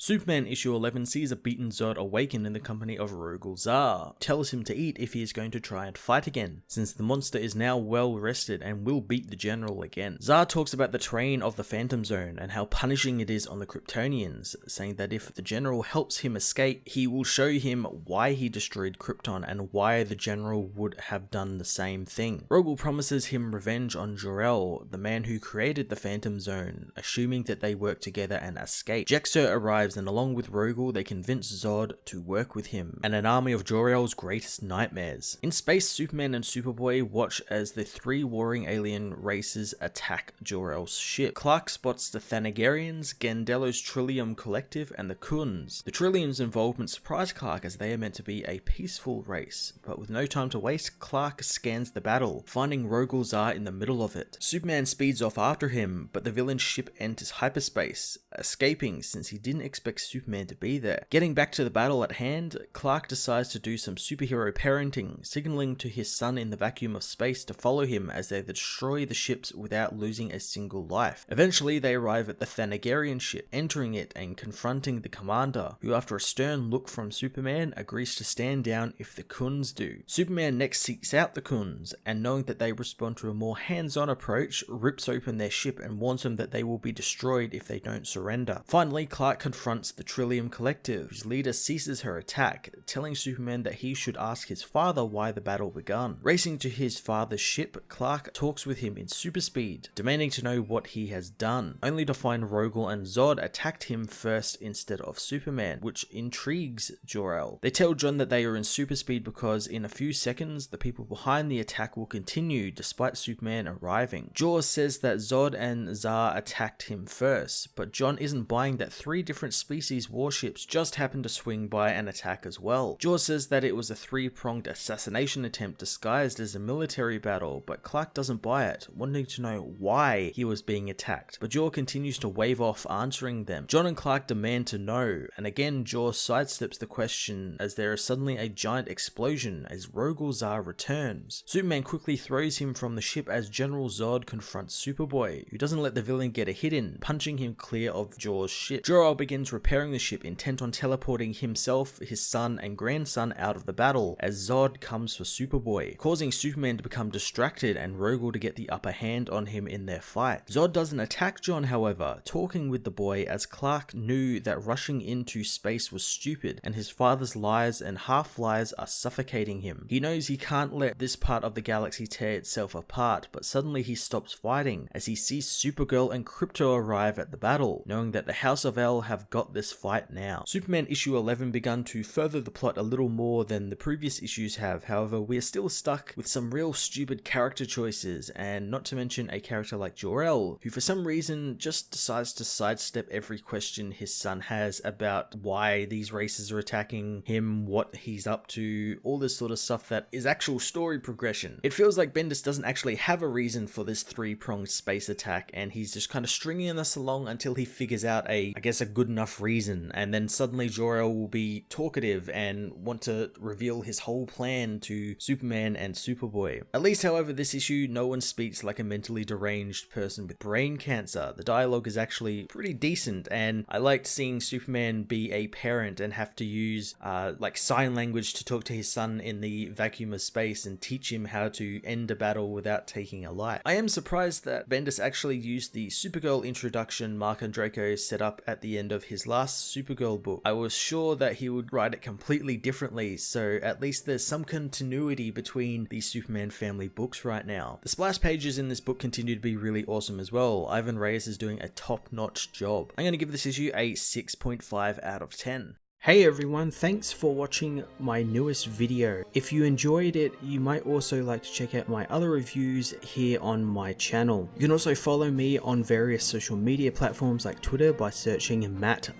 Superman issue 11 sees a beaten Zod awaken in the company of Rogol Zaar, tells him to eat if he is going to try and fight again, since the monster is now well rested and will beat the general again. Zaar talks about the terrain of the Phantom Zone and how punishing it is on the Kryptonians, saying that if the general helps him escape, he will show him why he destroyed Krypton and why the general would have done the same thing. Rogol promises him revenge on Jor-El, the man who created the Phantom Zone, assuming that they work together and escape. Jexer arrives, and along with Rogol they convince Zod to work with him and an army of Jor-El's greatest nightmares. In space, Superman and Superboy watch as the three warring alien races attack Jor-El's ship. Clark spots the Thanagarians, Gandelo's Trillium Collective, and the Khunds. The Trillium's involvement surprise Clark as they are meant to be a peaceful race, but with no time to waste, Clark scans the battle, finding Rogol Zaar in the middle of it. Superman speeds off after him, but the villain's ship enters hyperspace, escaping since he didn't expect Superman to be there. Getting back to the battle at hand, Clark decides to do some superhero parenting, signaling to his son in the vacuum of space to follow him as they destroy the ships without losing a single life. Eventually they arrive at the Thanagarian ship, entering it and confronting the commander, who after a stern look from Superman agrees to stand down if the Khunds do. Superman next seeks out the Khunds, and knowing that they respond to a more hands-on approach, rips open their ship and warns them that they will be destroyed if they don't surrender. Finally, Clark confronts the Trillium Collective, whose leader ceases her attack, telling Superman that he should ask his father why the battle began. Racing to his father's ship, Clark talks with him in super speed, demanding to know what he has done, only to find Rogol and Zod attacked him first instead of Superman, which intrigues Jor-El. They tell John that they are in super speed because in a few seconds the people behind the attack will continue despite Superman arriving. Jor says that Zod and Zaar attacked him first, but John isn't buying that three different species warships just happened to swing by and attack as well. Jor says that it was a three-pronged assassination attempt disguised as a military battle, but Clark doesn't buy it, wanting to know why he was being attacked, but Jor continues to wave off answering them. John and Clark demand to know, and again Jor sidesteps the question as there is suddenly a giant explosion as Rogol Zaar returns. Superman quickly throws him from the ship as General Zod confronts Superboy, who doesn't let the villain get a hit in, punching him clear of Jor's ship. Jor-El begins repairing the ship, intent on teleporting himself, his son and grandson out of the battle as Zod comes for Superboy, causing Superman to become distracted and Rogol to get the upper hand on him in their fight. Zod doesn't attack John, however, talking with the boy as Clark knew that rushing into space was stupid and his father's lies and half-lies are suffocating him. He knows he can't let this part of the galaxy tear itself apart, but suddenly he stops fighting as he sees Supergirl and Krypto arrive at the battle, knowing that the House of El have got this fight now. Superman issue 11 begun to further the plot a little more than the previous issues have, however we are still stuck with some real stupid character choices, and not to mention a character like Jor-El, who for some reason just decides to sidestep every question his son has about why these races are attacking him, what he's up to, all this sort of stuff that is actual story progression. It feels like Bendis doesn't actually have a reason for this three-pronged space attack, and he's just kind of stringing us along until he figures out a good enough reason, and then suddenly Jor-El will be talkative and want to reveal his whole plan to Superman and Superboy. At least, however, this issue, no one speaks like a mentally deranged person with brain cancer. The dialogue is actually pretty decent, and I liked seeing Superman be a parent and have to use like sign language to talk to his son in the vacuum of space and teach him how to end a battle without taking a life. I am surprised that Bendis actually used the Supergirl introduction Mark Andreyko set up at the end of his last Supergirl book. I was sure that he would write it completely differently, so at least there's some continuity between the Superman family books right now. The splash pages in this book continue to be really awesome as well. Ivan Reyes is doing a top-notch job. I'm going to give this issue a 6.5 out of 10. Hey everyone, thanks for watching my newest video. If you enjoyed it, you might also like to check out my other reviews here on my channel. You can also follow me on various social media platforms like Twitter by searching Matt_FOS,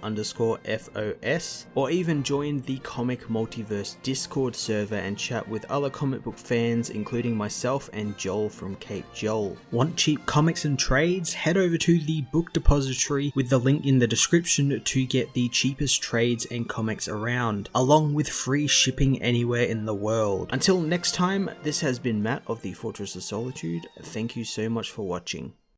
or even join the Comic Multiverse Discord server and chat with other comic book fans, including myself and Joel from Cape Joel. Want cheap comics and trades? Head over to the book depository with the link in the description to get the cheapest trades and comics around, along with free shipping anywhere in the world. Until next time, this has been Matt of the Fortress of Solitude. Thank you so much for watching.